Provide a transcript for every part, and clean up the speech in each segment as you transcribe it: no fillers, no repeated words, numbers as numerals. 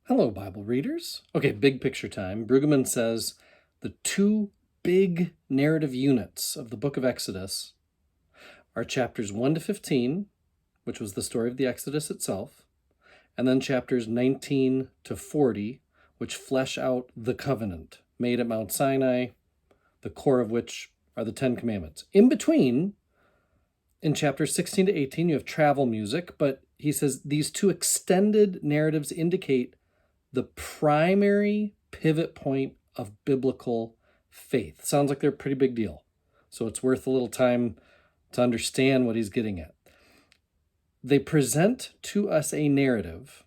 Hello, Bible readers. Okay, big picture time. Brueggemann says the two big narrative units of the book of Exodus are chapters 1 to 15, which was the story of the Exodus itself, and then chapters 19 to 40, which flesh out the covenant made at Mount Sinai, the core of which are the Ten Commandments. In between, in chapters 16 to 18, you have travel music, but he says these two extended narratives indicate the primary pivot point of biblical faith. Sounds like they're a pretty big deal. So it's worth a little time to understand what he's getting at. They present to us a narrative,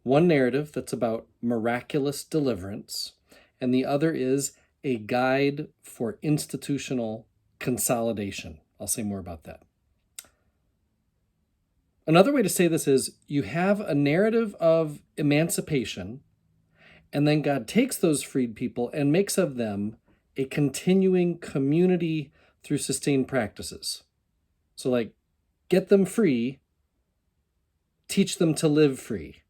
one narrative that's about miraculous deliverance, and the other is a guide for institutional consolidation. I'll say more about that. Another way to say this is you have a narrative of emancipation, and then God takes those freed people and makes of them a continuing community through sustained practices. So, like, get them free, teach them to live free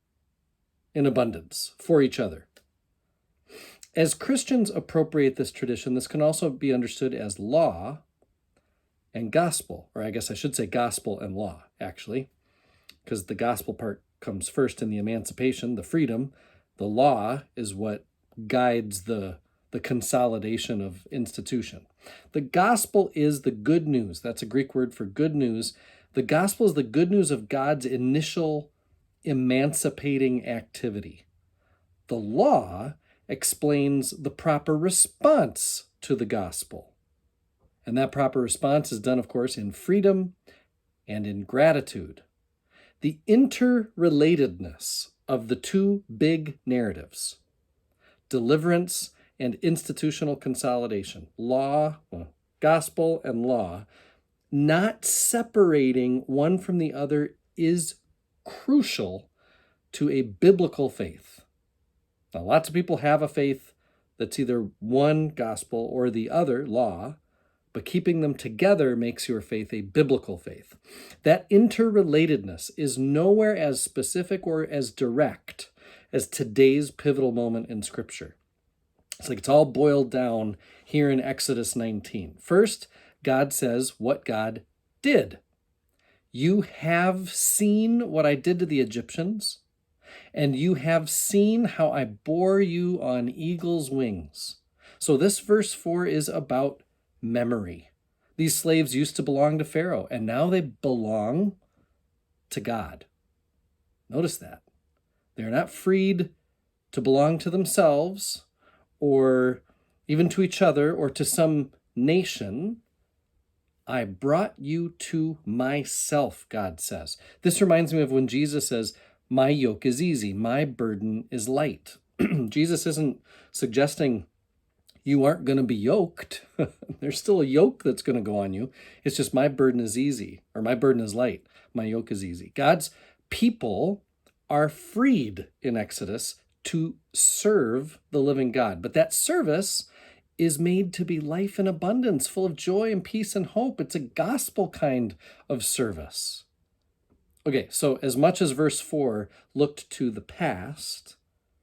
in abundance for each other. As Christians appropriate this tradition, this can also be understood as law and gospel, or I guess I should say gospel and law, actually, because the gospel part comes first in the emancipation, the freedom. The law is what guides the consolidation of institution. The gospel is the good news. That's a Greek word for good news. The gospel is the good news of God's initial emancipating activity. The law explains the proper response to the gospel. And that proper response is done, of course, in freedom and in gratitude. The interrelatedness of the two big narratives, deliverance and institutional consolidation, gospel and law, not separating one from the other is crucial to a biblical faith. Now, lots of people have a faith that's either one gospel or the other, law, but keeping them together makes your faith a biblical faith. That interrelatedness is nowhere as specific or as direct as today's pivotal moment in Scripture. It's like it's all boiled down here in Exodus 19. First, God says what God did. You have seen what I did to the Egyptians, and you have seen how I bore you on eagle's wings. So this verse 4 is about memory. These slaves used to belong to Pharaoh, and now they belong to God. Notice that. They're not freed to belong to themselves or even to each other or to some nation. I brought you to myself, God says. This reminds me of when Jesus says, my yoke is easy, my burden is light. Jesus isn't suggesting you aren't going to be yoked. There's still a yoke that's going to go on you. It's just my burden is easy, or my burden is light. My yoke is easy. God's people are freed in Exodus to serve the living God. But that service is made to be life in abundance, full of joy and peace and hope. It's a gospel kind of service. Okay, so as much as verse 4 looked to the past,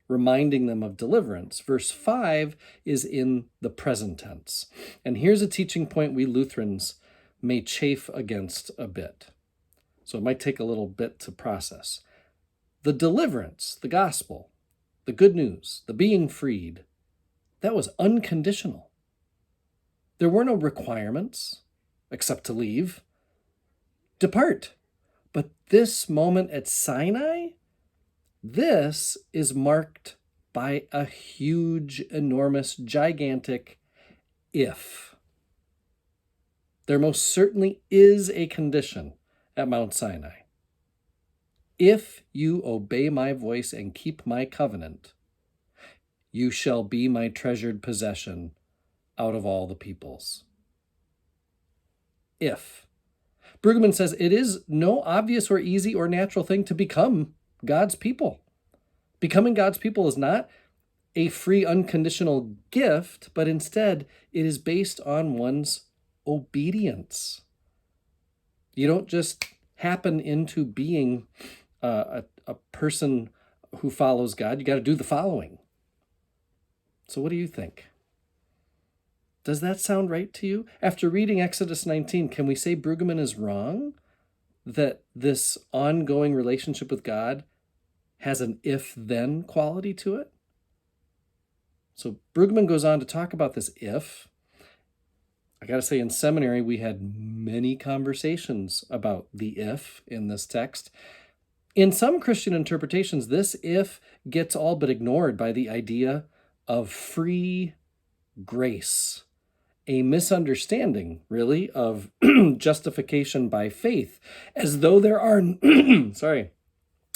reminding them of deliverance, verse 5 is in the present tense. And here's a teaching point we Lutherans may chafe against a bit. So it might take a little bit to process. The deliverance, the gospel, the good news, the being freed, that was unconditional. There were no requirements except to leave. Depart. But this moment at Sinai, this is marked by a huge, enormous, gigantic if. There most certainly is a condition at Mount Sinai. If you obey my voice and keep my covenant, you shall be my treasured possession out of all the peoples. If. Brueggemann says it is no obvious or easy or natural thing to become God's people. Becoming God's people is not a free, unconditional gift, but instead it is based on one's obedience. You don't just happen into being a person who follows God, you got to do the following. So what do you think? Does that sound right to you? After reading Exodus 19, can we say Brueggemann is wrong? That this ongoing relationship with God has an if-then quality to it? So Brueggemann goes on to talk about this if. I got to say, in seminary, we had many conversations about the if in this text. In some Christian interpretations, this if gets all but ignored by the idea of free grace, a misunderstanding, really, of justification by faith, as though there are,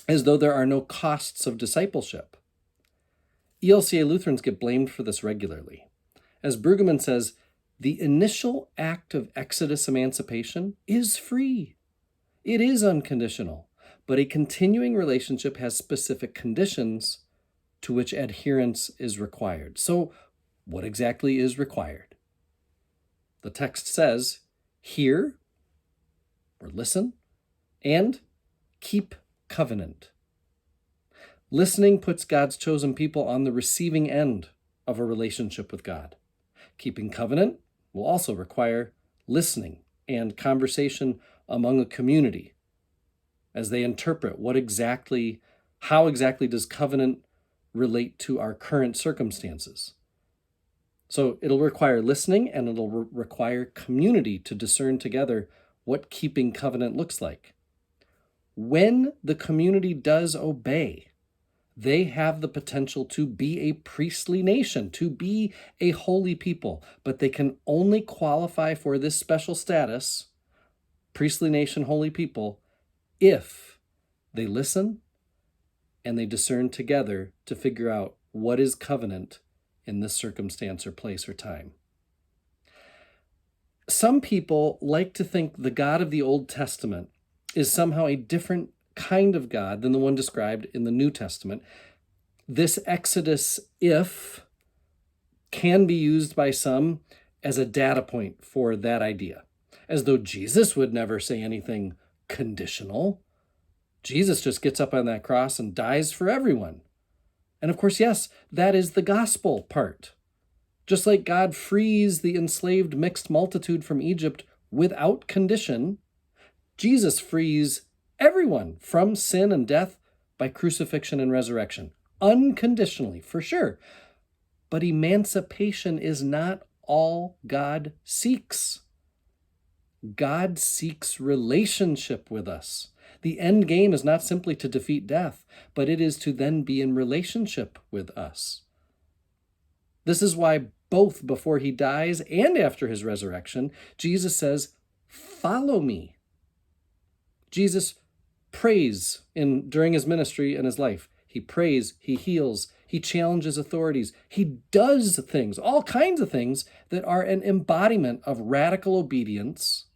as though there are no costs of discipleship. ELCA Lutherans get blamed for this regularly. As Brueggemann says, the initial act of Exodus emancipation is free. It is unconditional, but a continuing relationship has specific conditions to which adherence is required. So, what exactly is required? The text says, hear or listen and keep covenant. Listening puts God's chosen people on the receiving end of a relationship with God. Keeping covenant will also require listening and conversation among a community as they interpret how exactly does covenant relate to our current circumstances. So it'll require listening and it'll require community to discern together what keeping covenant looks like. When the community does obey, they have the potential to be a priestly nation, to be a holy people, but they can only qualify for this special status, priestly nation, holy people, if they listen and they discern together to figure out what is covenant in this circumstance or place or time. Some people like to think the God of the Old Testament is somehow a different kind of God than the one described in the New Testament. This Exodus if can be used by some as a data point for that idea, as though Jesus would never say anything conditional. Jesus just gets up on that cross and dies for everyone. And of course, yes, that is the gospel part. Just like God frees the enslaved mixed multitude from Egypt without condition, Jesus frees everyone from sin and death by crucifixion and resurrection, unconditionally, for sure. But emancipation is not all God seeks. God seeks relationship with us. The end game is not simply to defeat death, but it is to then be in relationship with us. This is why both before he dies and after his resurrection, Jesus says, "Follow me." Jesus prays during his ministry and his life. He prays, he heals, he challenges authorities. He does things, all kinds of things that are an embodiment of radical obedience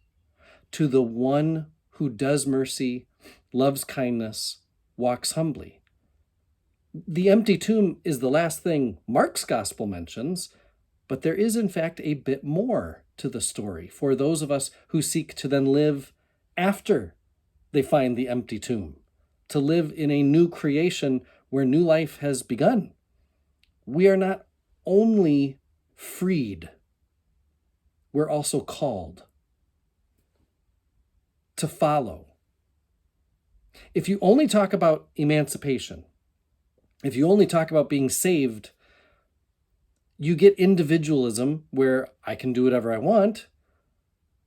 to the one who does mercy, loves kindness, walks humbly. The empty tomb is the last thing Mark's gospel mentions, but there is in fact a bit more to the story for those of us who seek to then live after they find the empty tomb, to live in a new creation where new life has begun. We are not only freed, we're also called to follow. If you only talk about emancipation, if you only talk about being saved, you get individualism where I can do whatever I want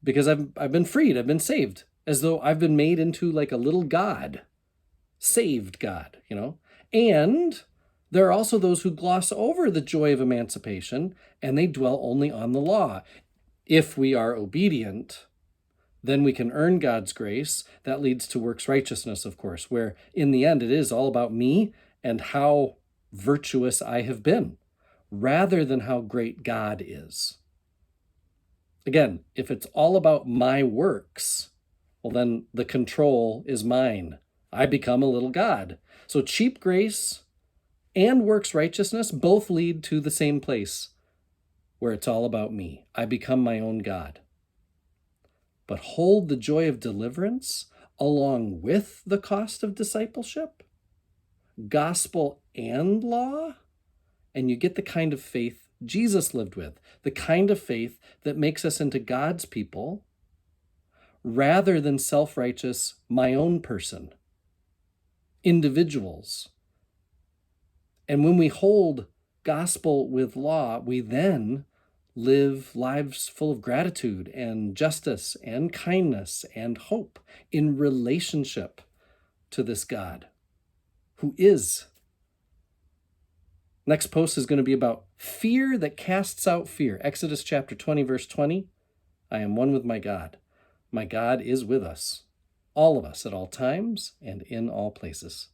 because I've been freed, I've been saved, as though I've been made into like a little God, saved God, And there are also those who gloss over the joy of emancipation and they dwell only on the law. If we are obedient, then we can earn God's grace. That leads to works righteousness, of course, where in the end it is all about me and how virtuous I have been, rather than how great God is. Again, if it's all about my works, well, then the control is mine. I become a little God. So cheap grace and works righteousness both lead to the same place, where it's all about me. I become my own God. But hold the joy of deliverance along with the cost of discipleship? gospel and law, and you get the kind of faith Jesus lived with, the kind of faith that makes us into God's people rather than self-righteous, my own person, individuals. And when we hold gospel with law, we then live lives full of gratitude and justice and kindness and hope in relationship to this God who is. Next post is going to be about fear that casts out fear. Exodus chapter 20, verse 20. I am one with my God. My God is with us, all of us at all times and in all places.